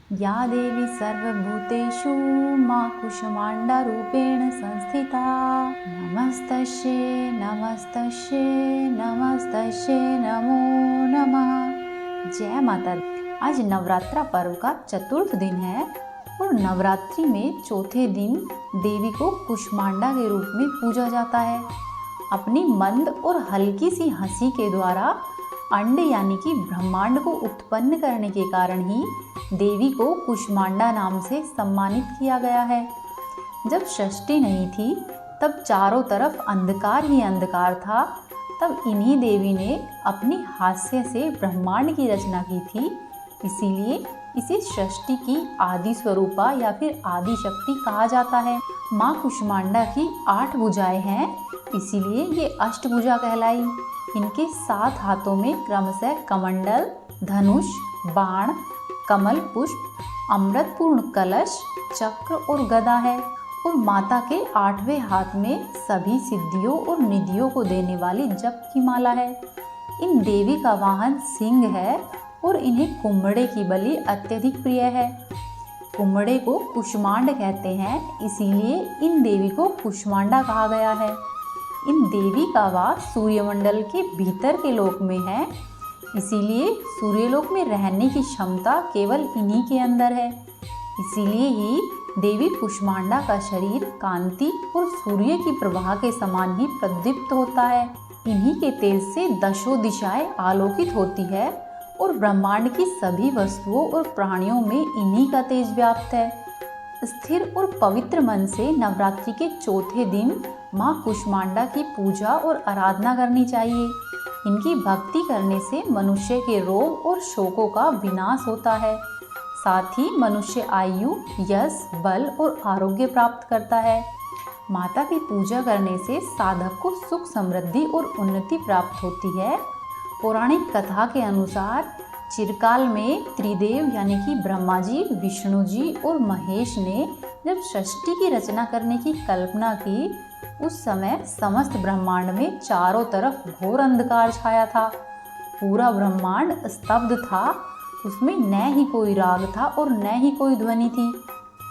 या देवी सर्वभूतेषु मां कूष्माण्डरूपेण संस्थिता। नमस्तस्यै नमस्तस्यै नमस्तस्यै नमो नमः। जय माता दी। आज नवरात्रा पर्व का चतुर्थ दिन है और नवरात्रि में चौथे दिन देवी को कूष्मांडा के रूप में पूजा जाता है। अपनी मंद और हल्की सी हंसी के द्वारा अंड यानी कि ब्रह्मांड को उत्पन्न करने के कारण ही देवी को कूष्मांडा नाम से सम्मानित किया गया है। जब षष्ठी नहीं थी तब चारों तरफ अंधकार ही अंधकार था, तब इन्हीं देवी ने अपनी हास्य से ब्रह्मांड की रचना की थी। इसीलिए इसे षष्ठी की आदि स्वरूपा या फिर आदि शक्ति कहा जाता है। माँ कूष्मांडा की 8 भुजाएं हैं, इसीलिए ये अष्टभुजा कहलाई। इनके 7 हाथों में क्रमशः कमंडल, धनुष, बाण, कमल पुष्प, अमृतपूर्ण कलश, चक्र और गदा है। और माता के 8वें हाथ में सभी सिद्धियों और निधियों को देने वाली जप की माला है। इन देवी का वाहन सिंह है और इन्हें कुम्भड़े की बलि अत्यधिक प्रिय है। कुम्भड़े को कूष्मांड कहते हैं, इसीलिए इन देवी को कूष्मांडा कहा गया है। इन देवी का वास सूर्यमंडल के भीतर के लोक में है, इसीलिए सूर्यलोक में रहने की क्षमता केवल इन्हीं के अंदर है। इसीलिए ही देवी कूष्मांडा का शरीर कांति और सूर्य की प्रभा के समान ही प्रदीप्त होता है। इन्हीं के तेज से दशों दिशाएं आलोकित होती है और ब्रह्मांड की सभी वस्तुओं और प्राणियों में इन्हीं का तेज व्याप्त है। स्थिर और पवित्र मन से नवरात्रि के चौथे दिन माँ कूष्मांडा की पूजा और आराधना करनी चाहिए। इनकी भक्ति करने से मनुष्य के रोग और शोकों का विनाश होता है। साथ ही मनुष्य आयु, यश, बल और आरोग्य प्राप्त करता है। माता की पूजा करने से साधक को सुख, समृद्धि और उन्नति प्राप्त होती है। पौराणिक कथा के अनुसार चिरकाल में त्रिदेव यानी कि ब्रह्मा जी, विष्णु जी और महेश ने जब षष्ठी की रचना करने की कल्पना की, उस समय समस्त ब्रह्मांड में चारों तरफ घोर अंधकार छाया था। पूरा ब्रह्मांड स्तब्ध था, उसमें न ही कोई राग था और न ही कोई ध्वनि थी,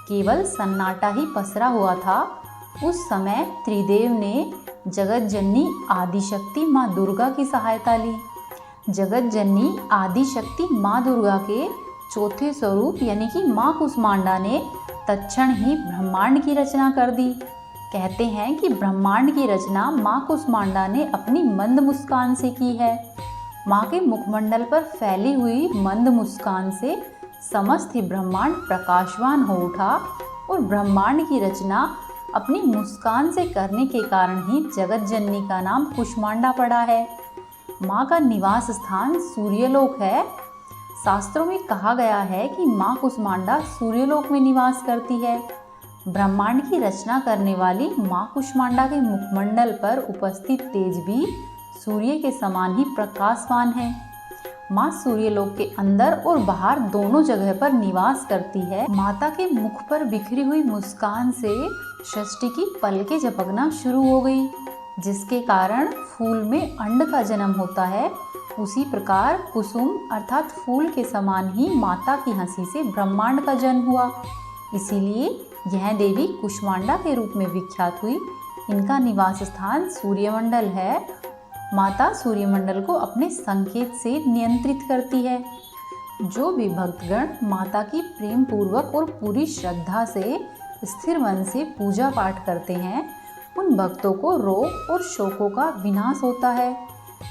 केवल सन्नाटा ही पसरा हुआ था। उस समय त्रिदेव ने जगत जननी आदिशक्ति माँ दुर्गा की सहायता ली। जगत जननी आदिशक्ति माँ दुर्गा के चौथे स्वरूप यानी कि माँ कूष्मांडा ने तत्क्षण ही ब्रह्मांड की रचना कर दी। कहते हैं कि ब्रह्मांड की रचना माँ कूष्मांडा ने अपनी मंद मुस्कान से की है। माँ के मुखमंडल पर फैली हुई मंद मुस्कान से समस्त ही ब्रह्मांड प्रकाशवान हो उठा और ब्रह्मांड की रचना अपनी मुस्कान से करने के कारण ही जगत जननी का नाम कूष्मांडा पड़ा है। माँ का निवास स्थान सूर्यलोक है। शास्त्रों में कहा गया है कि माँ कूष्मांडा सूर्यलोक में निवास करती है। ब्रह्मांड की रचना करने वाली माँ कूष्मांडा के मुखमंडल पर उपस्थित तेज भी सूर्य के समान ही प्रकाशवान है। माँ सूर्यलोक के अंदर और बाहर दोनों जगह पर निवास करती है। माता के मुख पर बिखरी हुई मुस्कान से षष्ठी की पलकें झपकना शुरू हो गई, जिसके कारण फूल में अंड का जन्म होता है। उसी प्रकार कुसुम अर्थात फूल के समान ही माता की हंसी से ब्रह्मांड का जन्म हुआ। इसीलिए यह देवी कूष्मांडा के रूप में विख्यात हुई। इनका निवास स्थान सूर्यमंडल है। माता सूर्यमंडल को अपने संकेत से नियंत्रित करती है। जो भी भक्तगण माता की प्रेम पूर्वक और पूरी श्रद्धा से स्थिर मन से पूजा पाठ करते हैं, उन भक्तों को रोग और शोकों का विनाश होता है।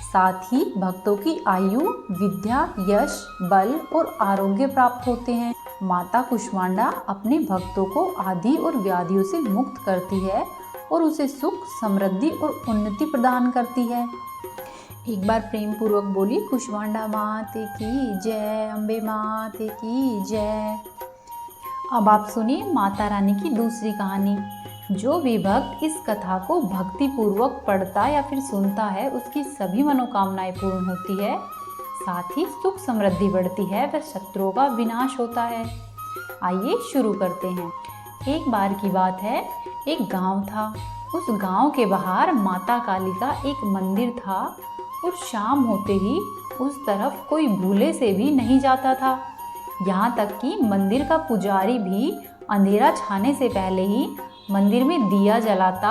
साथ ही भक्तों की आयु, विद्या, यश, बल और आरोग्य प्राप्त होते हैं। माता कूष्मांडा अपने भक्तों को आदि और व्याधियों से मुक्त करती है और उसे सुख, समृद्धि और उन्नति प्रदान करती है। एक बार प्रेम पूर्वक बोली कूष्मांडा माते की जय, अम्बे माते की जय। अब आप सुनिए माता रानी की दूसरी कहानी। जो भी भक्त इस कथा को भक्ति पूर्वक पढ़ता या फिर सुनता है, उसकी सभी मनोकामनाएं पूर्ण होती है, साथ ही सुख समृद्धि बढ़ती है व शत्रुओं का विनाश होता है। आइए शुरू करते हैं। एक बार की बात है, एक गांव था। उस गांव के बाहर माता काली का एक मंदिर था और शाम होते ही उस तरफ कोई भूले से भी नहीं जाता था। यहाँ तक कि मंदिर का पुजारी भी अंधेरा छाने से पहले ही मंदिर में दिया जलाता,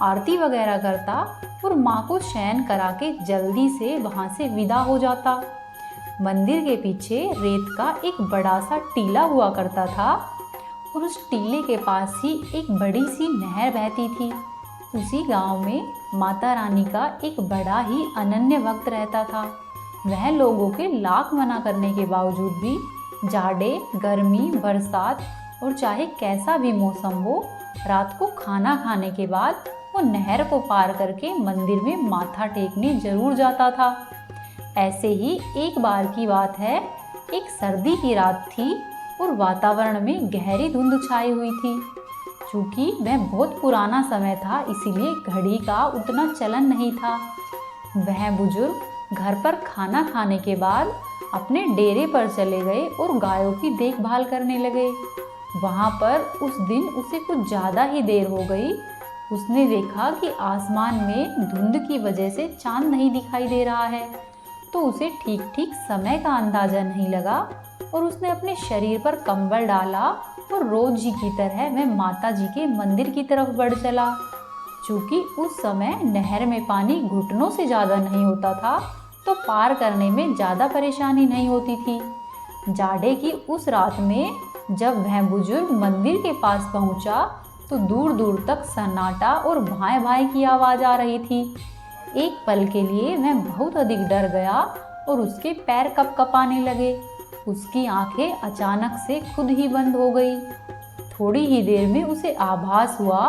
आरती वगैरह करता और माँ को शयन करा के जल्दी से वहाँ से विदा हो जाता। मंदिर के पीछे रेत का एक बड़ा सा टीला हुआ करता था और उस टीले के पास ही एक बड़ी सी नहर बहती थी। उसी गांव में माता रानी का एक बड़ा ही अनन्य भक्त रहता था। वह लोगों के लाख मना करने के बावजूद भी जाड़े, गर्मी, बरसात और चाहे कैसा भी मौसम हो, रात को खाना खाने के बाद वो नहर को पार करके मंदिर में माथा टेकने जरूर जाता था। ऐसे ही एक बार की बात है, एक सर्दी की रात थी और वातावरण में गहरी धुंध छाई हुई थी। चूँकि वह बहुत पुराना समय था, इसीलिए घड़ी का उतना चलन नहीं था। वह बुजुर्ग घर पर खाना खाने के बाद अपने डेरे पर चले गए और गायों की देखभाल करने लगे। वहाँ पर उस दिन उसे कुछ ज़्यादा ही देर हो गई। उसने देखा कि आसमान में धुंध की वजह से चांद नहीं दिखाई दे रहा है, तो उसे ठीक ठीक समय का अंदाज़ा नहीं लगा और उसने अपने शरीर पर कंबल डाला और रोज ही की तरह वह माता जी के मंदिर की तरफ बढ़ चला। चूँकि उस समय नहर में पानी घुटनों से ज़्यादा नहीं होता था, तो पार करने में ज़्यादा परेशानी नहीं होती थी। जाड़े की उस रात में जब वह बुजुर्ग मंदिर के पास पहुंचा, तो दूर दूर तक सन्नाटा और भाए भाए की आवाज़ आ रही थी। एक पल के लिए वह बहुत अधिक डर गया और उसके पैर कँपकँपाने लगे। उसकी आंखें अचानक से खुद ही बंद हो गई। थोड़ी ही देर में उसे आभास हुआ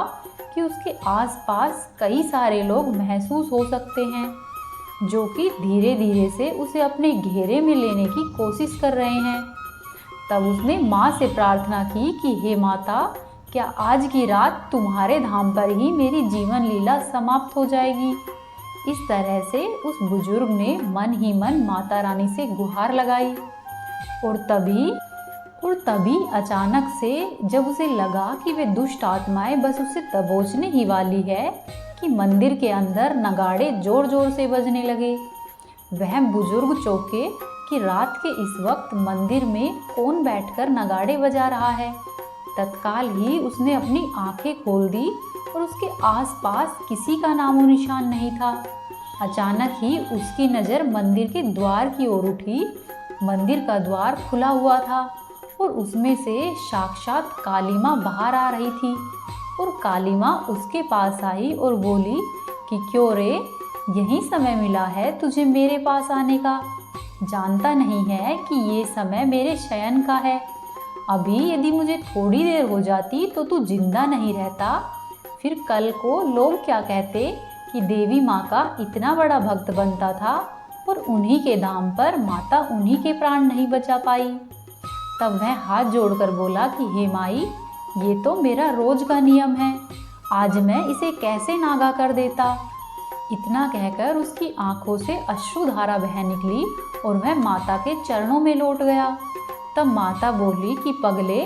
कि उसके आसपास कई सारे लोग महसूस हो सकते हैं, जो कि धीरे धीरे से उसे अपने घेरे में लेने की कोशिश कर रहे हैं। तब उसने माँ से प्रार्थना की कि हे माता, क्या आज की रात तुम्हारे धाम पर ही मेरी जीवन लीला समाप्त हो जाएगी। इस तरह से उस बुजुर्ग ने मन ही मन माता रानी से गुहार लगाई। और तभी अचानक से जब उसे लगा कि वे दुष्ट आत्माएं बस उसे दबोचने ही वाली है, कि मंदिर के अंदर नगाड़े जोर जोर से बजने लगे। वह बुजुर्ग चौंके कि रात के इस वक्त मंदिर में कौन बैठकर नगाड़े बजा रहा है। तत्काल ही उसने अपनी आंखें खोल दी और उसके आसपास किसी का नामो निशान नहीं था। अचानक ही उसकी नज़र मंदिर के द्वार की ओर उठी। मंदिर का द्वार खुला हुआ था और उसमें से साक्षात काली माँ बाहर आ रही थी। और काली माँ उसके पास आई और बोली कि क्यों रे, यही समय मिला है तुझे मेरे पास आने का? जानता नहीं है कि ये समय मेरे शयन का है। अभी यदि मुझे थोड़ी देर हो जाती तो तू जिंदा नहीं रहता। फिर कल को लोग क्या कहते कि देवी माँ का इतना बड़ा भक्त बनता था और उन्हीं के दाम पर माता उन्हीं के प्राण नहीं बचा पाई। तब वह हाथ जोड़कर बोला कि हे माई, ये तो मेरा रोज का नियम है, आज मैं इसे कैसे नागा कर देता। इतना कहकर उसकी आंखों से अश्रुधारा बह निकली और वह माता के चरणों में लौट गया। तब माता बोली कि पगले,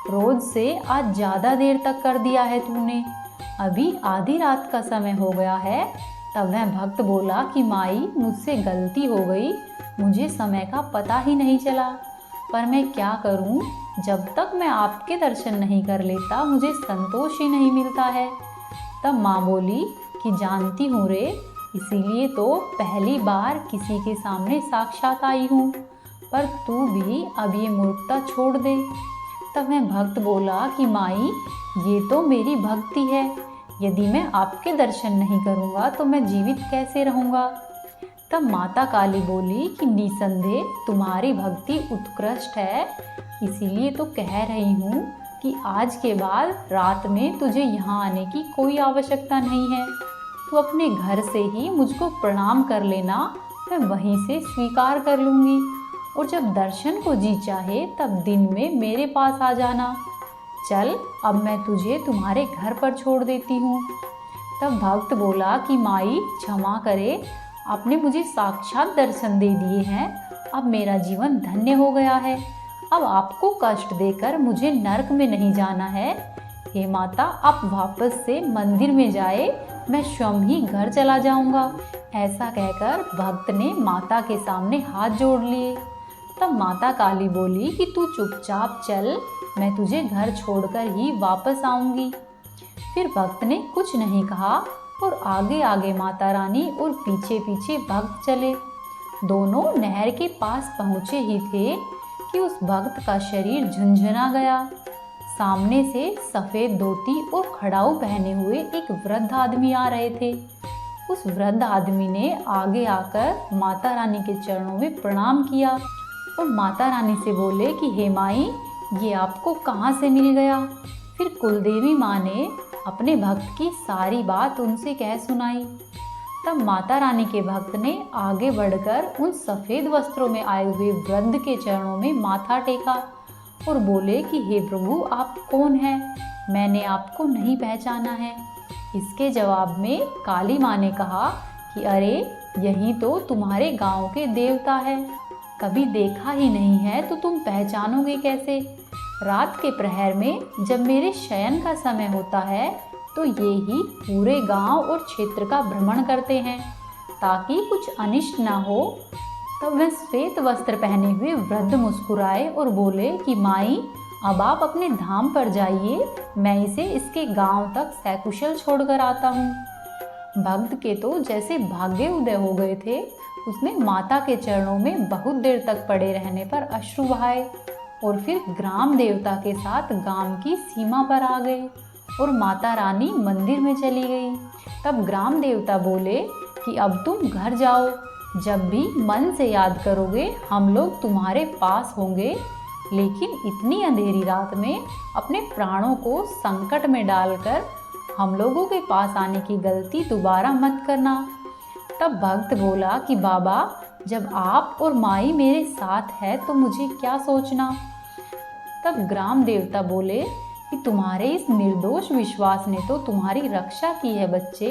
रोज से आज ज़्यादा देर तक कर दिया है तूने, अभी आधी रात का समय हो गया है। तब वह भक्त बोला कि माई, मुझसे गलती हो गई, मुझे समय का पता ही नहीं चला, पर मैं क्या करूं, जब तक मैं आपके दर्शन नहीं कर लेता मुझे संतोष ही नहीं मिलता है। तब माँ बोली कि जानती हूँ रे, इसीलिए तो पहली बार किसी के सामने साक्षात आई हूँ, पर तू भी अब ये मूर्खता छोड़ दे। तब वह भक्त बोला कि माई, ये तो मेरी भक्ति है, यदि मैं आपके दर्शन नहीं करूँगा तो मैं जीवित कैसे रहूँगा। तब माता काली बोली कि निसंदेह तुम्हारी भक्ति उत्कृष्ट है, इसीलिए तो कह रही हूँ कि आज के बाद रात में तुझे यहाँ आने की कोई आवश्यकता नहीं है। तू अपने घर से ही मुझको प्रणाम कर लेना, मैं वहीं से स्वीकार कर लूँगी, और जब दर्शन को जी चाहे तब दिन में मेरे पास आ जाना। चल, अब मैं तुझे तुम्हारे घर पर छोड़ देती हूँ। तब भक्त बोला कि माई क्षमा करे, आपने मुझे साक्षात दर्शन दे दिए हैं, अब मेरा जीवन धन्य हो गया है। अब आपको कष्ट देकर मुझे नरक में नहीं जाना है। हे माता, आप वापस से मंदिर में जाए, मैं स्वयं ही घर चला जाऊंगा। ऐसा कहकर भक्त ने माता के सामने हाथ जोड़ लिए। तब माता काली बोली कि तू चुपचाप चल, मैं तुझे घर छोड़कर ही वापस आऊंगी। फिर भक्त ने कुछ नहीं कहा और आगे आगे माता रानी और पीछे पीछे भक्त चले। दोनों नहर के पास पहुँचे ही थे कि उस भक्त का शरीर झुंझुना गया। सामने से सफ़ेद धोती और खड़ाऊ पहने हुए एक वृद्ध आदमी आ रहे थे। उस वृद्ध आदमी ने आगे आकर माता रानी के चरणों में प्रणाम किया और माता रानी से बोले कि हे माई, ये आपको कहाँ से मिल गया। फिर कुलदेवी माँ ने अपने भक्त की सारी बात उनसे कह सुनाई। तब माता रानी के भक्त ने आगे बढ़कर उन सफ़ेद वस्त्रों में आए हुए वृद्ध के चरणों में माथा टेका और बोले कि हे प्रभु, आप कौन हैं? मैंने आपको नहीं पहचाना है। इसके जवाब में काली माँ ने कहा कि अरे, यही तो तुम्हारे गांव के देवता है। कभी देखा ही नहीं है तो तुम पहचानोगे कैसे? रात के प्रहर में जब मेरे शयन का समय होता है तो ये ही पूरे गांव और क्षेत्र का भ्रमण करते हैं ताकि कुछ अनिष्ट ना हो। तब वह श्वेत वस्त्र पहने हुए वृद्ध मुस्कुराए और बोले कि माई, अब आप अपने धाम पर जाइए, मैं इसे इसके गांव तक सकुशल छोड़कर आता हूँ। भक्त के तो जैसे भाग्य उदय हो गए थे। उसने माता के चरणों में बहुत देर तक पड़े रहने पर अश्रु बहाए और फिर ग्राम देवता के साथ गांव की सीमा पर आ गए और माता रानी मंदिर में चली गई। तब ग्राम देवता बोले कि अब तुम घर जाओ, जब भी मन से याद करोगे हम लोग तुम्हारे पास होंगे, लेकिन इतनी अंधेरी रात में अपने प्राणों को संकट में डालकर हम लोगों के पास आने की गलती दोबारा मत करना। तब भक्त बोला कि बाबा, जब आप और माई मेरे साथ है तो मुझे क्या सोचना। तब ग्राम देवता बोले कि तुम्हारे इस निर्दोष विश्वास ने तो तुम्हारी रक्षा की है बच्चे,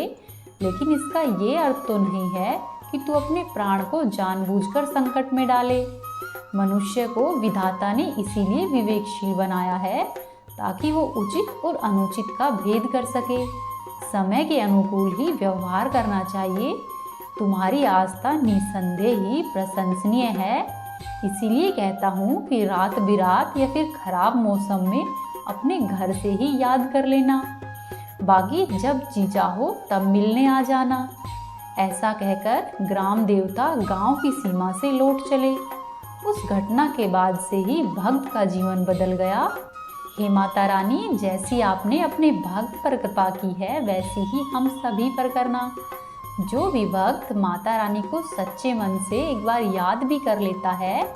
लेकिन इसका ये अर्थ तो नहीं है कि तू अपने प्राण को जानबूझकर संकट में डाले। मनुष्य को विधाता ने इसीलिए विवेकशील बनाया है ताकि वो उचित और अनुचित का भेद कर सके। समय के अनुकूल ही व्यवहार करना चाहिए। तुम्हारी आस्था निसंदेह ही प्रशंसनीय है। इसीलिए कहता हूँ कि रात बिरात या फिर खराब मौसम में अपने घर से ही याद कर लेना, बाकी जब जी चाहो तब मिलने आ जाना। ऐसा कहकर ग्राम देवता गांव की सीमा से लौट चले। उस घटना के बाद से ही भक्त का जीवन बदल गया। हे माता रानी, जैसी आपने अपने भक्त पर कृपा की है वैसी ही हम सभी पर करना। जो भी भक्त माता रानी को सच्चे मन से एक बार याद भी कर लेता है,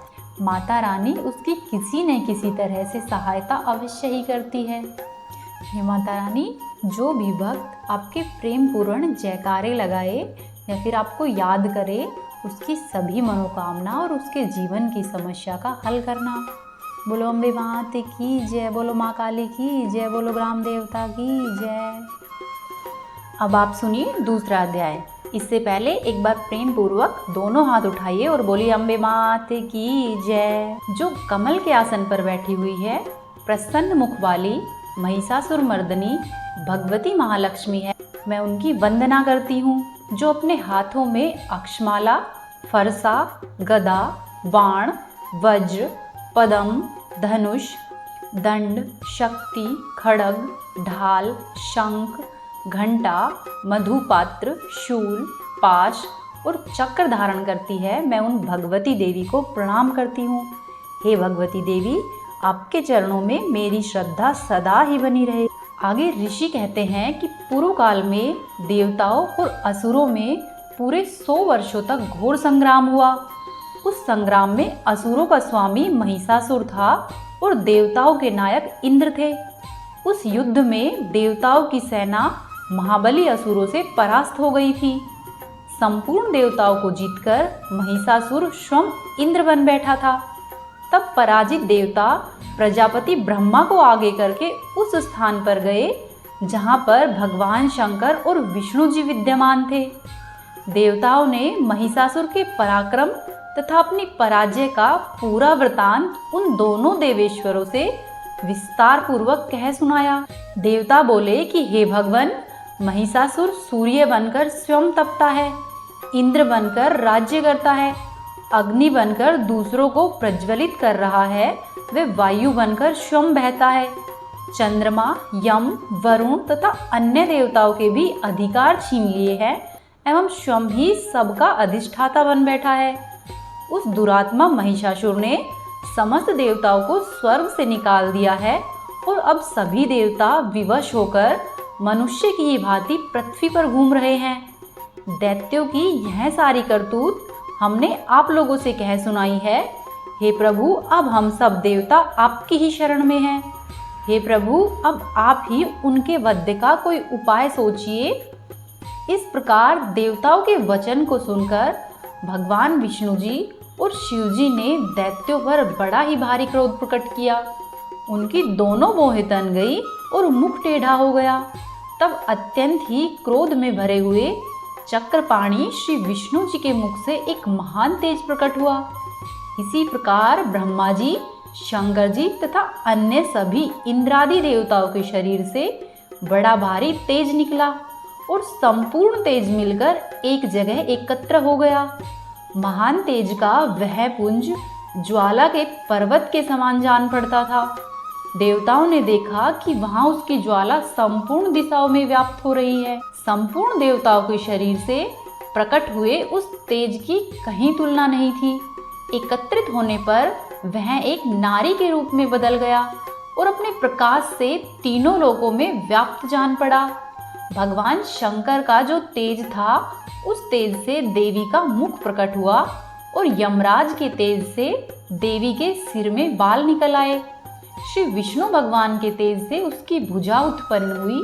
माता रानी उसकी किसी न किसी तरह से सहायता अवश्य ही करती है। हे माता रानी, जो भी भक्त आपके प्रेम पूर्ण जयकारे लगाए या फिर आपको याद करे, उसकी सभी मनोकामना और उसके जीवन की समस्या का हल करना। बोलो अम्बे माते की जय, बोलो माँ काली की जय, बोलो ग्राम देवता की जय। अब आप सुनिए दूसरा अध्याय। इससे पहले एक बार प्रेम पूर्वक दोनों हाथ उठाइए और बोलिए अम्बे माते की जय। जो कमल के आसन पर बैठी हुई है, प्रसन्न मुख वाली महिषासुर मर्दनी भगवती महालक्ष्मी है, मैं उनकी वंदना करती हूँ। जो अपने हाथों में अक्षमाला, फरसा, गदा, बाण, वज्र, पद्म, धनुष, दंड, शक्ति, खड्ग, ढाल, शंख, घंटा, मधुपात्र, शूल, पाश और चक्र धारण करती है, मैं उन भगवती देवी को प्रणाम करती हूँ। हे भगवती देवी, आपके चरणों में मेरी श्रद्धा सदा ही बनी रहे। आगे ऋषि कहते हैं कि पूर्व काल में देवताओं और असुरों में पूरे 100 वर्षों तक घोर संग्राम हुआ। उस संग्राम में असुरों का स्वामी महिषासुर था और देवताओं के नायक इंद्र थे। उस युद्ध में देवताओं की सेना महाबली असुरों से परास्त हो गई थी। संपूर्ण देवताओं को जीतकर महिषासुर स्वयं इंद्र बन बैठा था। तब पराजित देवता प्रजापति ब्रह्मा को आगे करके उस स्थान पर गए जहाँ पर भगवान शंकर और विष्णु जी विद्यमान थे। देवताओं ने महिषासुर के पराक्रम तथा अपनी पराजय का पूरा वृतांत उन दोनों देवेश्वरों से विस्तार पूर्वक कह सुनाया। देवता बोले कि हे भगवान, महिषासुर सूर्य बनकर स्वयं तपता है, इंद्र बनकर राज्य करता है अग्नि बनकर दूसरों को प्रज्वलित कर रहा है, वह वायु बनकर स्वयं बहता है। चंद्रमा, यम, वरुण तथा अन्य देवताओं के भी अधिकार छीन लिए हैं एवं स्वयं ही सबका अधिष्ठाता बन बैठा है। उस दुरात्मा महिषासुर ने समस्त देवताओं को स्वर्ग से निकाल दिया है और अब सभी देवता विवश होकर मनुष्य की ही भांति पृथ्वी पर घूम रहे हैं। दैत्यों की यह सारी करतूत हमने आप लोगों से कह सुनाई है। हे प्रभु, अब हम सब देवता आपकी ही शरण में हैं। हे प्रभु, अब आप ही उनके वध का कोई उपाय सोचिए। इस प्रकार देवताओं के वचन को सुनकर भगवान विष्णु जी और शिव जी ने दैत्यों पर बड़ा ही भारी क्रोध प्रकट किया। उनकी दोनों भौहें तन गई और मुख टेढ़ा हो गया। तब अत्यंत ही क्रोध में भरे हुए चक्रपाणी श्री विष्णु जी के मुख से एक महान तेज प्रकट हुआ। इसी प्रकार ब्रह्मा जी, शंकर जी तथा अन्य सभी इंद्रादि देवताओं के शरीर से बड़ा भारी तेज निकला और संपूर्ण तेज मिलकर एक जगह एकत्र हो गया। महान तेज का वह पुंज ज्वाला के पर्वत के समान जान पड़ता था। देवताओं ने देखा कि वहां उसकी ज्वाला संपूर्ण दिशाओं में व्याप्त हो रही है। संपूर्ण देवताओं के शरीर से प्रकट हुए उस तेज की कहीं तुलना नहीं थी। एकत्रित होने पर वह एक नारी के रूप में बदल गया और अपने प्रकाश से तीनों लोकों में व्याप्त जान पड़ा। भगवान शंकर का जो तेज था, उस तेज से देवी का मुख प्रकट हुआ और यमराज के तेज से देवी के सिर में बाल निकल आए। श्री विष्णु भगवान के तेज से उसकी भुजा उत्पन्न हुई।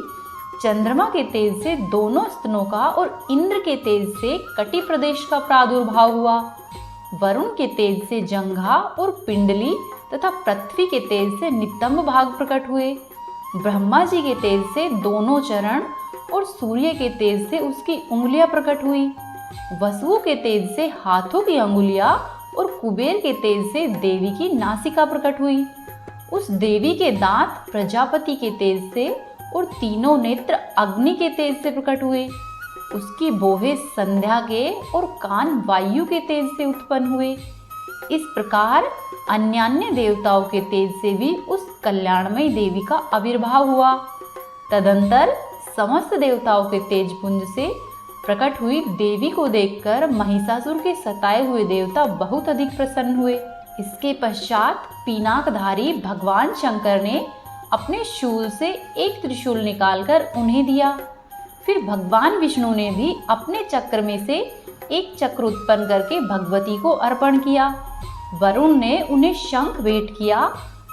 चंद्रमा के तेज से दोनों स्तनों का और इंद्र के तेज से कटि प्रदेश का प्रादुर्भाव हुआ। वरुण के तेज से जंघा और पिंडली तथा पृथ्वी के तेज से नितंब भाग प्रकट हुए। ब्रह्मा जी के तेज से दोनों चरण और सूर्य के तेज से उसकी उंगलियां प्रकट हुई। वसुओं के तेज से हाथों की अंगुलियां और कुबेर के तेज से देवी की नासिका प्रकट हुई। उस देवी के दांत प्रजापति के तेज से और तीनों नेत्र अग्नि के तेज से प्रकट हुए। उसकी भौहें संध्या के और कान वायु के तेज से उत्पन्न हुए। इस प्रकार अन्यान्य देवताओं के तेज से भी उस कल्याणमयी देवी का आविर्भाव हुआ। तदंतर समस्त देवताओं के तेज पुंज से प्रकट हुई देवी को देखकर महिषासुर के सताए हुए देवता बहुत अधिक प्रसन्न हुए। इसके पश्चात पिनाकधारी भगवान शंकर ने अपने शूल से एक त्रिशूल निकालकर उन्हें दिया। फिर भगवान विष्णु ने भी अपने चक्र में से एक चक्र उत्पन्न करके भगवती को अर्पण किया। वरुण ने उन्हें शंख भेंट किया,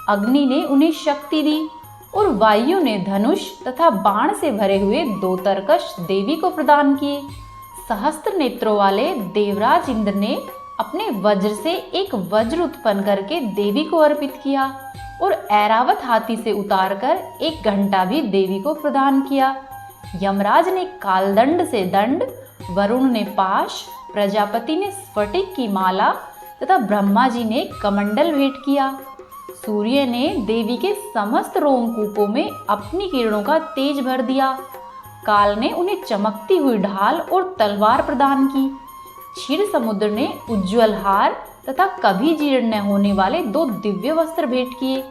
अग्नि ने उन्हें शक्ति दी और वायु ने धनुष तथा बाण से भरे हुए 2 तरकश देवी को प्रदान किए। सहस्त्र नेत्रों वाले देवराज इंद्र ने अपने वज्र से एक वज्र उत्पन्न करके देवी को अर्पित किया और ऐरावत हाथी से उतारकर एक घंटा भी देवी को प्रदान किया। यमराज ने कालदंड से दंड, वरुण ने पाश, प्रजापति ने स्फटिक की माला तथा ब्रह्मा जी ने कमंडल भेंट किया। सूर्य ने देवी के समस्त रोमकूपों में अपनी किरणों का तेज भर दिया। काल ने उन्हें चमकती हुई ढाल और तलवार प्रदान की। क्षीर समुद्र ने उज्ज्वल हार तथा कभी जीर्ण न होने वाले 2 दिव्य वस्त्र भेंट किए।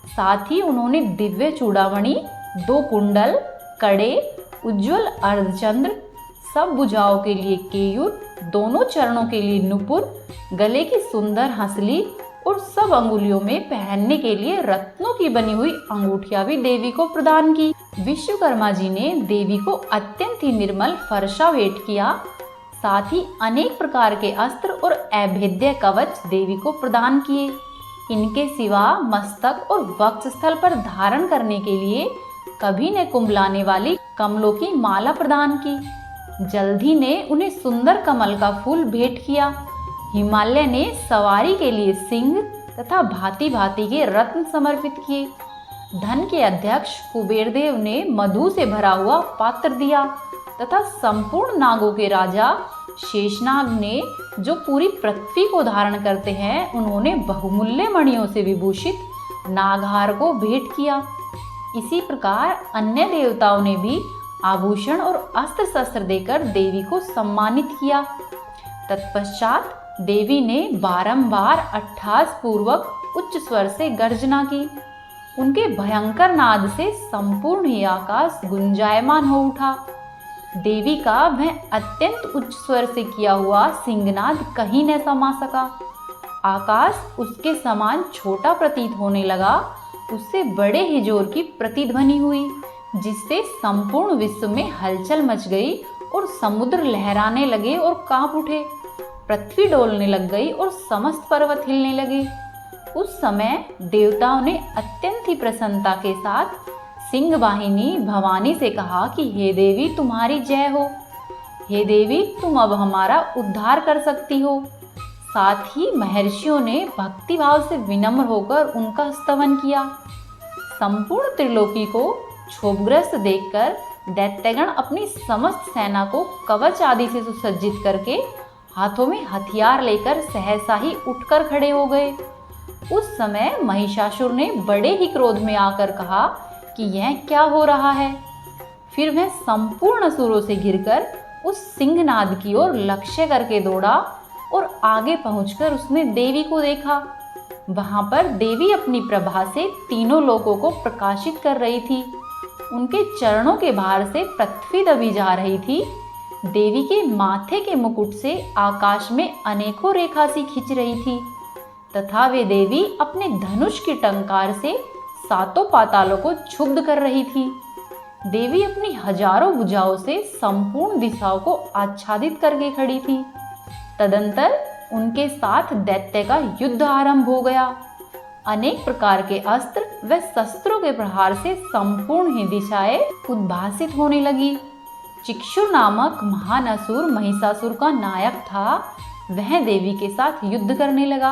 साथ ही उन्होंने दिव्य चूड़ामणि, 2 कुंडल, कड़े, उज्ज्वल अर्धचंद्र, सब भुजाओं के लिए केयूर, दोनों चरणों के लिए नुपुर, गले की सुंदर हंसली और सब अंगुलियों में पहनने के लिए रत्नों की बनी हुई अंगूठियां भी देवी को प्रदान की। विश्वकर्मा जी ने देवी को अत्यंत ही निर्मल फरसा भेंट किया। साथ ही अनेक प्रकार के अस्त्र और अभेद्य कवच देवी को प्रदान किए। इनके सिवा मस्तक और वक्षस्थल पर धारण करने के लिए कभी न कुंभलाने वाली कमलों की माला प्रदान की। जल्दी ने उन्हें सुंदर कमल का फूल भेंट किया। हिमालय ने सवारी के लिए सिंह तथा भांति भांति के रत्न समर्पित किए। धन के अध्यक्ष कुबेर देव ने मधु से भरा हुआ पात्र दिया तथा संपूर्ण नागों के राजा शेषनाग ने, जो पूरी पृथ्वी को धारण करते हैं, उन्होंने बहुमूल्य मणियों से विभूषित नागहार को भेंट किया। इसी प्रकार अन्य देवताओं ने भी आभूषण और अस्त्र शस्त्र देकर देवी को सम्मानित किया। तत्पश्चात देवी ने बारंबार अट्टहास पूर्वक उच्च स्वर से गर्जना की। उनके भयंकर नाद से संपूर्ण ही आकाश गुंजायमान हो उठा। देवी का वह अत्यंत उच्च स्वर से किया हुआ सिंहनाद कहीं न समा सका। आकाश उसके समान छोटा प्रतीत होने लगा। उससे बड़े ही जोर की प्रतिध्वनि हुई, जिससे संपूर्ण विश्व में हलचल मच गई और समुद्र लहराने लगे और कांप उठे। पृथ्वी डोलने लग गई और समस्त पर्वत हिलने लगे। उस समय देवताओं ने अत्यंत ही प्रसन्नता के साथ सिंह वाहिनी भवानी से कहा कि हे देवी, तुम्हारी जय हो। हे देवी, तुम अब हमारा उद्धार कर सकती हो। साथ ही महर्षियों ने भक्ति भाव से विनम्र होकर उनका स्तवन किया। संपूर्ण त्रिलोकी को क्षोभग्रस्त देखकर दैत्यगण अपनी समस्त सेना को कवच आदि से सुसज्जित करके हाथों में हथियार लेकर सहसा ही उठकर खड़े हो गए। उस समय महिषासुर ने बड़े ही क्रोध में आकर कहा कि यह क्या हो रहा है। फिर वह संपूर्ण असुरों से घिरकर उस सिंहनाद की ओर लक्ष्य करके दौड़ा और आगे पहुंचकर उसने देवी को देखा। वहां पर देवी अपनी प्रभा से तीनों लोकों को प्रकाशित कर रही थी। उनके चरणों के भार से पृथ्वी दबी जा रही थी। देवी के माथे के मुकुट से आकाश में अनेकों रेखा सी खिंच रही थी तथा वे देवी अपने धनुष की टंकार से सातों पातालों को क्षुब्ध कर रही थी। देवी अपनी हजारों भुजाओं से संपूर्ण दिशाओं को आच्छादित करके खड़ी थी। तदंतर उनके साथ दैत्य का युद्ध आरंभ हो गया। अनेक प्रकार के अस्त्र व शस्त्रों के प्रहार से संपूर्ण ही दिशाएं उद्भासित होने लगी। चिक्षुर नामक महान असुर महिषासुर का नायक था। वह देवी के साथ युद्ध करने लगा।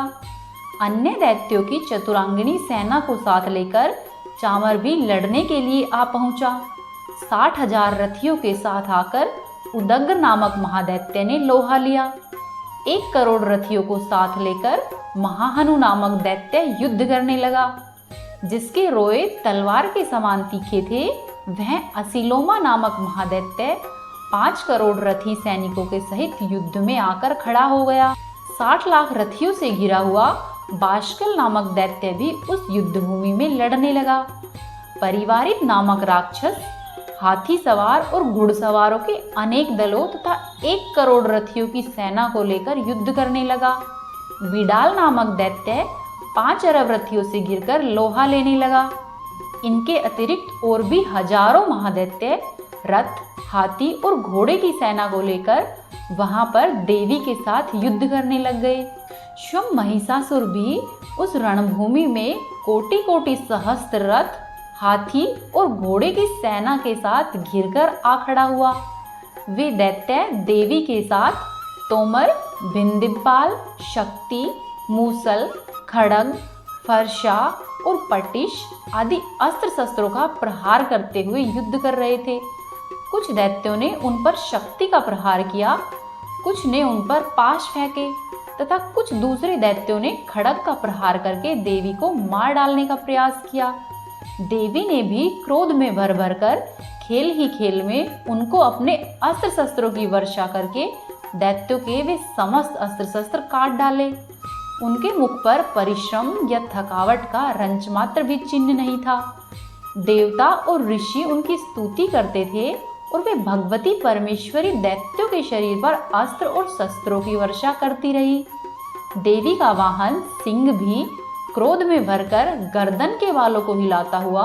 अन्य दैत्यों की चतुरांगिनी सेना को साथ लेकर चामर भी लड़ने के लिए आ पहुंचा। 60,000 रथियों के साथ आकर उदग्र नामक महादैत्य ने लोहा लिया। 1 करोड़ रथियों को साथ लेकर महाहनु नामक दैत्य युद्ध करने लगा। जिसके रोए तलवार के समान तीखे थे, वह असिलोमा नामक महादैत्य 5 करोड़ रथी सैनिकों के सहित युद्ध में आकर खड़ा हो गया। 60 लाख रथियों से घिरा हुआ बाष्कल नामक दैत्य भी उस युद्ध भूमि में लड़ने लगा। परिवारित नामक राक्षस हाथी सवार और घुड़सवारों के अनेक दलों तथा 1 करोड़ रथियों की सेना को लेकर युद्ध करने लगा। विडाल नामक दैत्य 5 अरब रथियों से घिरकर लोहा लेने लगा। इनके अतिरिक्त और भी हजारों महादैत्य रथ, हाथी और घोड़े की सेना को लेकर वहां पर देवी के साथ युद्ध करने लग गए। स्वयं महिषासुर भी उस रणभूमि में कोटि कोटि सहस्त्र रथ, हाथी और घोड़े की सेना के साथ घिरकर आ खड़ा हुआ। वे दैत्य देवी के साथ तोमर, भिंदिपाल, शक्ति, मूसल, खड़ग, फरसा और पटिश आदि अस्त्र शस्त्रों का प्रहार करते हुए युद्ध कर रहे थे। कुछ दैत्यों ने उन पर शक्ति का प्रहार किया, कुछ ने उन पर पाश फेंके तथा कुछ दूसरे दैत्यों ने खड़ग का प्रहार करके देवी को मार डालने का प्रयास किया। देवी ने भी क्रोध में भर भर कर खेल ही खेल में उनको अपने अस्त्र शस्त्रों की वर्षा करके दैत्यों के वे समस्त अस्त्र शस्त्र काट डाले। उनके मुख पर परिश्रम या थकावट का रंच मात्र भी चिन्ह नहीं था। देवता और ऋषि उनकी स्तुति करते थे और वे भगवती परमेश्वरी दैत्यों के शरीर पर अस्त्र और शस्त्रों की वर्षा करती रही। देवी का वाहन सिंह भी क्रोध में भरकर गर्दन के बालों को हिलाता हुआ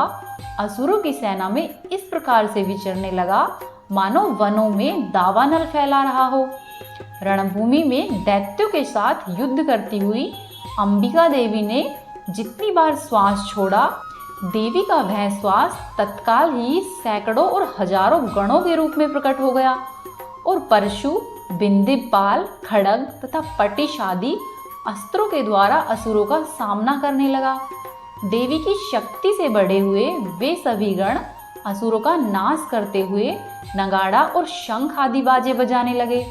असुरों की सेना में इस प्रकार से विचरने लगा मानो वनों में दावानल फैला रहा हो। रणभूमि में दैत्यों के साथ युद्ध करती हुई अंबिका देवी ने जितनी बार श्वास छोड़ा, देवी का वह श्वास तत्काल ही सैकड़ों और हजारों गणों के रूप में प्रकट हो गया और परशु, बिंदिपाल, खड़ग तथा पटिश आदि अस्त्रों के द्वारा असुरों का सामना करने लगा। देवी की शक्ति से बढ़े हुए वे सभी गण असुरों का नाश करते हुए नगाड़ा और शंख आदि बाजे बजाने लगे।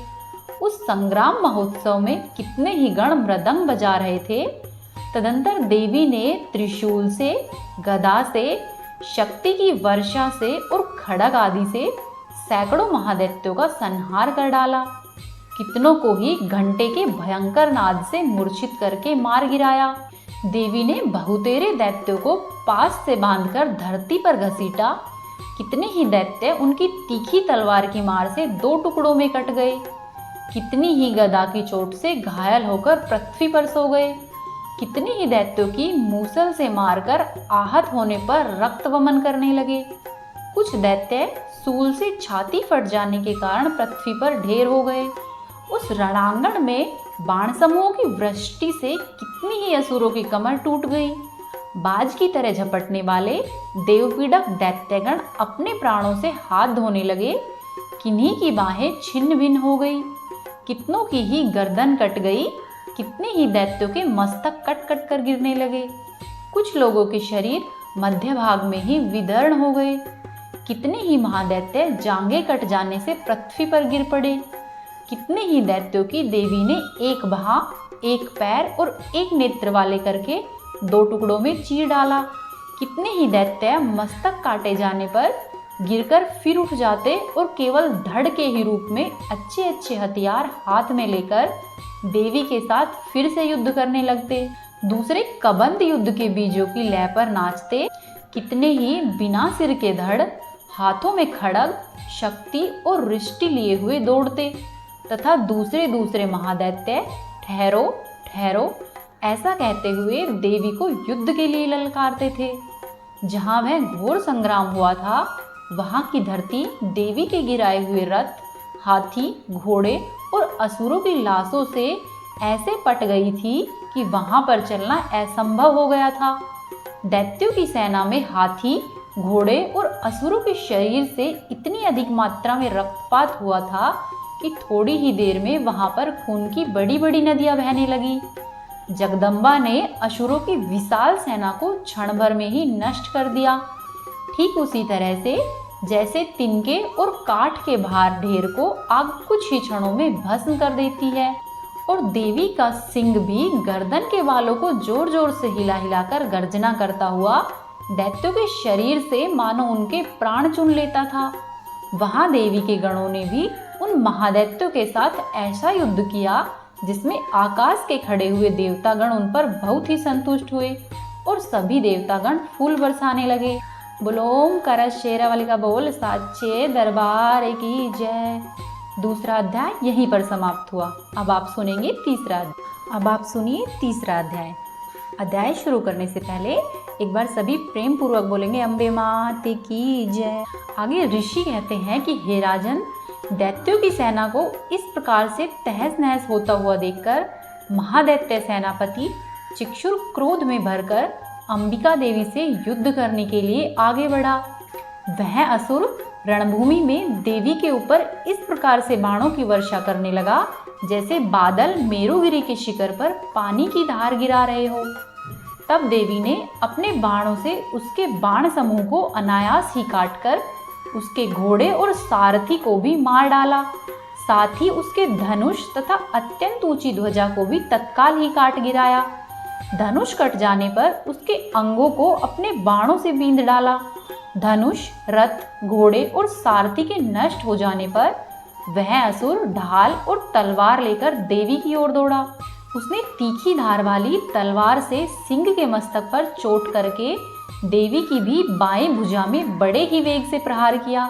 उस संग्राम महोत्सव में कितने ही गण मृदंग बजा रहे थे। तदंतर देवी ने त्रिशूल से, गदा से, शक्ति की वर्षा से और खड़ग आदि से सैकड़ों महादैत्यों का संहार कर डाला। कितनों को ही घंटे के भयंकर नाद से मूर्छित करके मार गिराया। देवी ने बहुतेरे दैत्यों को पास से बांधकर धरती पर घसीटा। कितने ही दैत्य उनकी तीखी तलवार की मार से दो टुकड़ों में कट गए। कितनी ही गदा की चोट से घायल होकर पृथ्वी पर सो गए। कितने ही दैत्यों की मूसल से मारकर आहत होने पर रक्त वमन करने लगे। कुछ दैत्य सूल से छाती फट जाने के कारण पृथ्वी पर ढेर हो गए। उस रणांगण में बाण समूहों की वृष्टि से कितनी ही असुरों की कमर टूट गई। बाज की तरह झपटने वाले देवपीड़क दैत्यगण अपने प्राणों से हाथ धोने लगे। किन्हीं की बाहें छिन्न भिन्न हो गई। कितनों की ही गर्दन कट गई। कितने ही दैत्यों के मस्तक कट कट कर गिरने लगे। कुछ लोगों के शरीर मध्य भाग में ही विदर्ण हो गए। कितने ही महादैत्य जांघें कट जाने से पृथ्वी पर गिर पड़े। कितने ही दैत्यों की देवी ने एक बाह, एक पैर और एक नेत्र वाले करके दो टुकड़ों में चीर डाला। कितने ही दैत्य मस्तक काटे जाने पर गिरकर फिर उठ जाते और केवल धड़ के ही रूप में अच्छे अच्छे हथियार हाथ में लेकर देवी के साथ फिर से युद्ध करने लगते। दूसरे कबंध युद्ध के बीजों की लय पर नाचते। कितने ही बिना सिर के धड़, हाथों में खड़ग, शक्ति और रिष्टि लिए हुए दौड़ते तथा दूसरे दूसरे महादैत्य ठहरो ठहरो ऐसा कहते हुए देवी को युद्ध के लिए ललकारते थे। जहाँ वह घोर संग्राम हुआ था वहाँ की धरती देवी के गिराए हुए रथ, हाथी, घोड़े और असुरों की लाशों से ऐसे पट गई थी कि वहाँ पर चलना असंभव हो गया था। दैत्यों की सेना में हाथी, घोड़े और असुरों के शरीर से इतनी अधिक मात्रा में रक्तपात हुआ था कि थोड़ी ही देर में वहाँ पर खून की बड़ी बड़ी नदियाँ बहने लगी। जगदम्बा ने असुरों की विशाल सेना को क्षण भर में ही नष्ट कर दिया। ठीक उसी तरह से जैसे तिनके और काठ के भार ढेर को आग कुछ ही क्षणों में भस्म कर देती है, और देवी का सिंह भी गर्दन के बालों को जोर जोर से हिला हिलाकर गर्जना करता हुआ दैत्यों के शरीर से मानो उनके प्राण चुन लेता था। वहां देवी के गणों ने भी उन महादैत्यों के साथ ऐसा युद्ध किया जिसमें आकाश के खड़े हुए देवतागण उन पर बहुत ही संतुष्ट हुए और सभी देवतागण फूल बरसाने लगे। बोलो ओमकार शेरावाली का बोल साचे दरबार की जय। दूसरा अध्याय यहीं पर समाप्त हुआ। अब आप सुनेंगे तीसरा अध्याय। अब आप सुनिए तीसरा अध्याय। अध्याय शुरू करने से पहले एक बार सभी प्रेम पूर्वक बोलेंगे अम्बे माते की जय। आगे ऋषि कहते हैं कि हे राजन, दैत्यों की सेना को इस प्रकार से तहस नहस होता हुआ देखकर महादैत्य सेनापति चिक्षुर क्रोध में भरकर अंबिका देवी से युद्ध करने के लिए आगे बढ़ा। वह असुर रणभूमि में देवी के ऊपर इस प्रकार से बाणों की वर्षा करने लगा जैसे बादल मेरुगिरी के शिखर पर पानी की धार गिरा रहे हो। तब देवी ने अपने बाणों से उसके बाण समूह को अनायास ही काटकर उसके घोड़े और सारथी को भी मार डाला। साथ ही उसके धनुष तथा अत्यंत ऊंची ध्वजा को भी तत्काल ही काट गिराया। धनुष कट जाने पर उसके अंगों को अपने बाणों से बींध डाला। धनुष, रथ, घोड़े और सारथी के नष्ट हो जाने पर वह असुर ढाल और तलवार लेकर देवी की ओर दौड़ा। उसने तीखी धार वाली तलवार से सिंह के मस्तक पर चोट करके देवी की भी बाएं भुजा में बड़े ही वेग से प्रहार किया।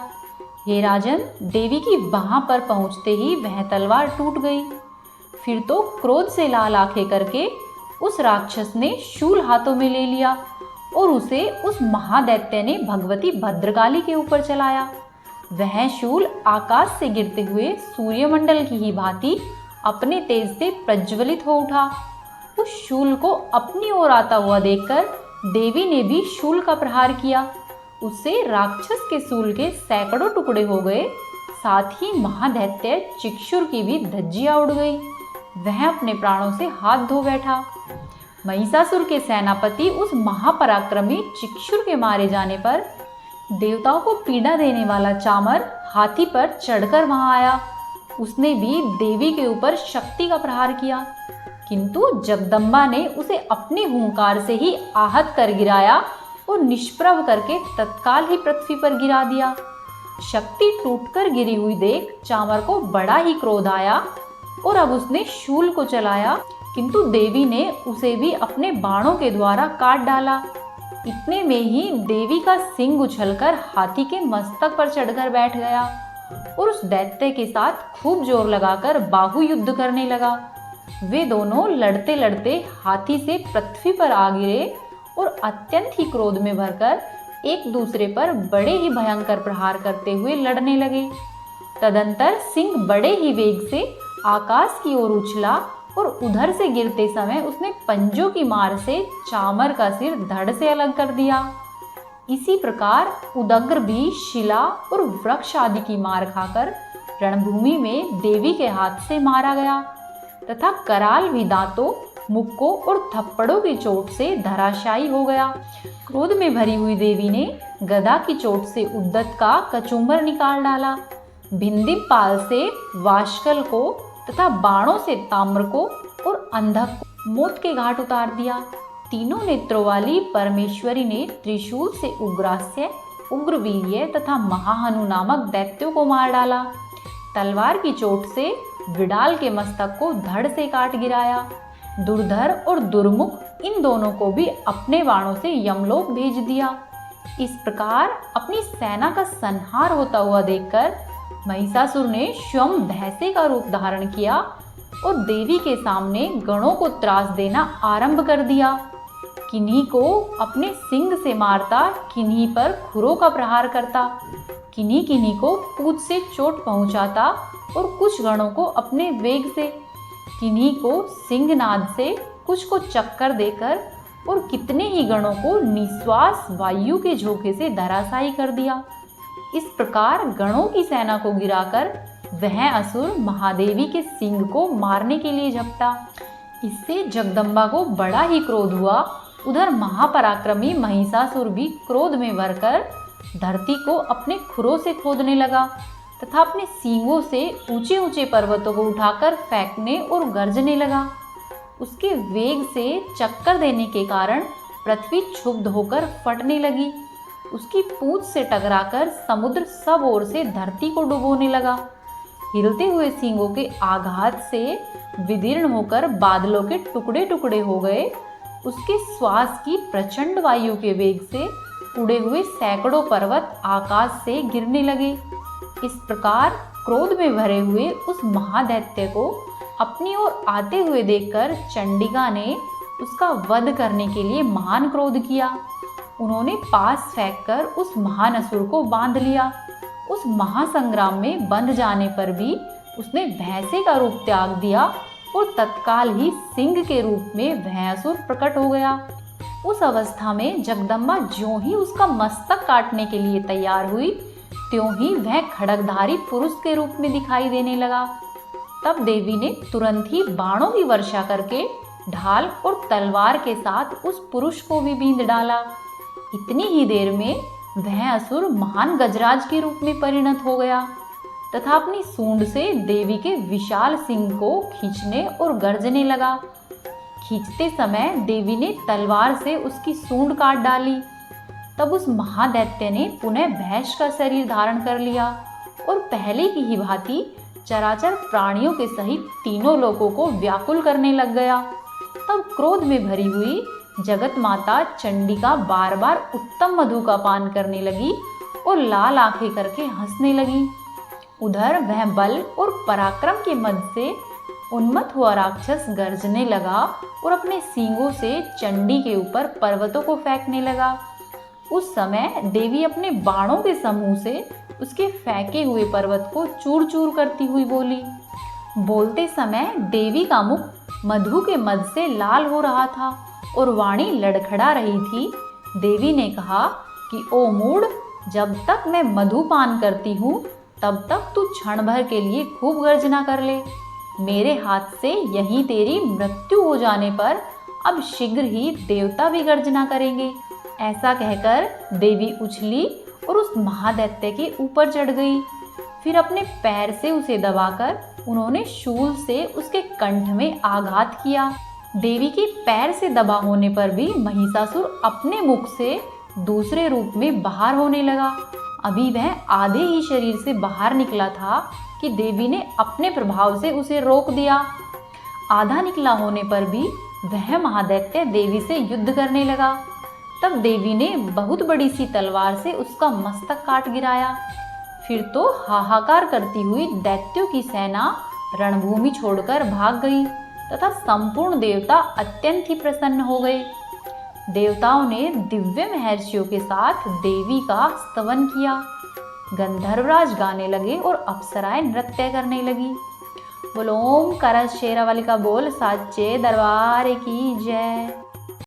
हे राजन, देवी की बाह पर पहुंचते ही वह तलवार टूट गई। फिर तो क्रोध से लाल आंखें करके उस राक्षस ने शूल हाथों में ले लिया और उसे उस महादैत्य ने भगवती भद्रकाली के ऊपर चलाया। वह शूल आकाश से गिरते हुए सूर्यमंडल की ही भांति अपने तेज से प्रज्वलित हो उठा। उस शूल को अपनी ओर आता हुआ देखकर देवी ने भी शूल का प्रहार किया। उससे राक्षस के शूल के सैकड़ों टुकड़े हो गए। साथ ही महादैत्य चिक्षुर की भी धज्जियां उड़ गई। वह अपने प्राणों से हाथ धो बैठा। महिषासुर के सेनापति उस महापराक्रमी चिक्षुर के मारे जाने पर देवताओं को पीड़ा देने वाला चामर हाथी पर चढ़कर वहां आया। उसने भी देवी के ऊपर शक्ति का प्रहार किया, किंतु जगदम्बा ने उसे अपने हुंकार से ही आहत कर गिराया और निष्प्रभ करके तत्काल ही पृथ्वी पर गिरा दिया। शक्ति टूटकर गिरी हुई देख चामर को बड़ा ही क्रोध आया। और अब उसने शूल को चलाया, किंतु देवी ने उसे भी अपने बाणों के द्वारा काट डाला। इतने में ही देवी का सिंह उछलकर हाथी के मस्तक पर चढ़कर बैठ गया और उस दैत्य के साथ खूब जोर लगाकर बाहु युद्ध करने लगा। वे दोनों लड़ते लड़ते हाथी से पृथ्वी पर आ गिरे और अत्यंत ही क्रोध में भरकर एक दूसरे पर बड़े ही भयंकर प्रहार करते हुए लड़ने लगे। तदंतर सिंह बड़े ही वेग से आकाश की ओर उछला और उधर से गिरते समय उसने पंजों की मार से चामर का सिर धड़ से अलग कर दिया। इसी प्रकार उदग्र भी शिला और वृक्ष आदि की मार खाकर रणभूमि में देवी के हाथ से मारा गया तथा कराल भी दांतों, मुक्कों और थप्पड़ों की चोट से धराशायी हो गया। क्रोध में भरी हुई देवी ने गदा की चोट से उद्दत का कचूमर निकाल डाला, भिंदिम पाल से वाशकल को तथा बाणों से ताम्र को और अंधक को मौत के घाट उतार दिया। तीनों नेत्रों वाली परमेश्वरी ने त्रिशूल से उग्रास्य, उग्रवीर्य तथा महाहनु नामक दैत्यों को मार डाला। तलवार की चोट से विडाल के मस्तक को धड़ से काट गिराया। दुर्धर और दुर्मुख इन दोनों को भी अपने बाणों से यमलोक भेज दिया। इस प्रकार अपनी सेना का संहार होता हुआ देखकर महिषासुर ने स्वयं भैंसे का रूप धारण किया और देवी के सामने गणों को त्रास देना आरंभ कर दिया। किन्हीं को अपने सिंग से मारता, किन्हीं पर खुरों का प्रहार करता, किन्हीं किन्हीं को पूंछ से चोट पहुंचाता और कुछ गणों को अपने वेग से, किन्हीं को सिंहनाद से, कुछ को चक्कर देकर और कितने ही गणों को निश्वास वायु के झोंके से धराशायी कर दिया। इस प्रकार गणों की सेना को गिराकर वह असुर महादेवी के सिंह को मारने के लिए झपटा। इससे जगदम्बा को बड़ा ही क्रोध हुआ। उधर महापराक्रमी महिषासुर भी क्रोध में भरकर धरती को अपने खुरों से खोदने लगा तथा अपने सींगों से ऊंचे ऊंचे पर्वतों को उठाकर फेंकने और गरजने लगा। उसके वेग से चक्कर देने के कारण पृथ्वी क्षुब्ध होकर फटने लगी। उसकी पूंछ से टकराकर समुद्र सब ओर से धरती को डुबोने लगा। हिलते हुए सींगों के आघात से विदीर्ण होकर बादलों के टुकड़े टुकड़े हो गए। उसके श्वास की प्रचंड वायु के वेग से उड़े हुए सैकड़ों पर्वत आकाश से गिरने लगे। इस प्रकार क्रोध में भरे हुए उस महादैत्य को अपनी ओर आते हुए देखकर चंडिका ने उसका वध करने के लिए महान क्रोध किया। उन्होंने पास फेंककर उस महान असुर को बांध लिया। उस महासंग्राम में बंध जाने पर भी उसने भैंसे का रूप त्याग दिया और तत्काल ही सिंह के रूप में वह असुर प्रकट हो गया। उस अवस्था में जगदम्बा ज्यों ही उसका मस्तक काटने के लिए तैयार हुई, त्यों ही वह खड्गधारी पुरुष के रूप में दिखाई देने लगा। तब देवी ने तुरंत ही बाणों की वर्षा करके ढाल और तलवार के साथ उस पुरुष को भी बींध डाला। इतनी ही देर में वह असुर महान गजराज के रूप में परिणत हो गया तथा अपनी सूंड से देवी के विशाल सिंह को खींचने और गर्जने लगा। खींचते समय देवी ने तलवार से उसकी सूंड काट डाली। तब उस महादैत्य ने पुनः भैंस का शरीर धारण कर लिया और पहले की ही भांति चराचर प्राणियों के सहित तीनों लोगों को व्याकुल करने लग गया। तब क्रोध में भरी हुई जगत माता चंडिका बार बार उत्तम मधु का पान करने लगी और लाल आंखें करके हंसने लगी। उधर वह बल और पराक्रम के मद से उन्मत्त हुआ राक्षस गरजने लगा और अपने सींगों से चंडी के ऊपर पर्वतों को फेंकने लगा। उस समय देवी अपने बाणों के समूह से उसके फेंके हुए पर्वत को चूर चूर करती हुई बोली। बोलते समय देवी का मुख मधु के मद से लाल हो रहा था और वाणी लड़खड़ा रही थी। देवी ने कहा कि ओ मूढ़, जब तक मैं मधुपान करती हूँ तब तक तू क्षण भर के लिए खूब गर्जना कर ले। मेरे हाथ से यहीं तेरी मृत्यु हो जाने पर अब शीघ्र ही देवता भी गर्जना करेंगे। ऐसा कहकर देवी उछली और उस महादैत्य के ऊपर चढ़ गई। फिर अपने पैर से उसे दबाकर उन्होंने शूल से उसके कंठ में आघात किया। देवी के पैर से दबा होने पर भी महिषासुर अपने मुख से दूसरे रूप में बाहर होने लगा। अभी वह आधे ही शरीर से बाहर निकला था कि देवी ने अपने प्रभाव से उसे रोक दिया। आधा निकला होने पर भी वह महादैत्य देवी से युद्ध करने लगा। तब देवी ने बहुत बड़ी सी तलवार से उसका मस्तक काट गिराया। फिर तो हाहाकार करती हुई दैत्यों की सेना रणभूमि छोड़कर भाग गई तथा संपूर्ण देवता अत्यंत ही प्रसन्न हो गए। देवताओं ने दिव्य महर्षियों के साथ देवी का स्तवन किया। गंधर्वराज गाने लगे और अप्सराएं नृत्य करने लगी। बोलो ओम करस शेरावाली का बोल साचे दरबार की जय।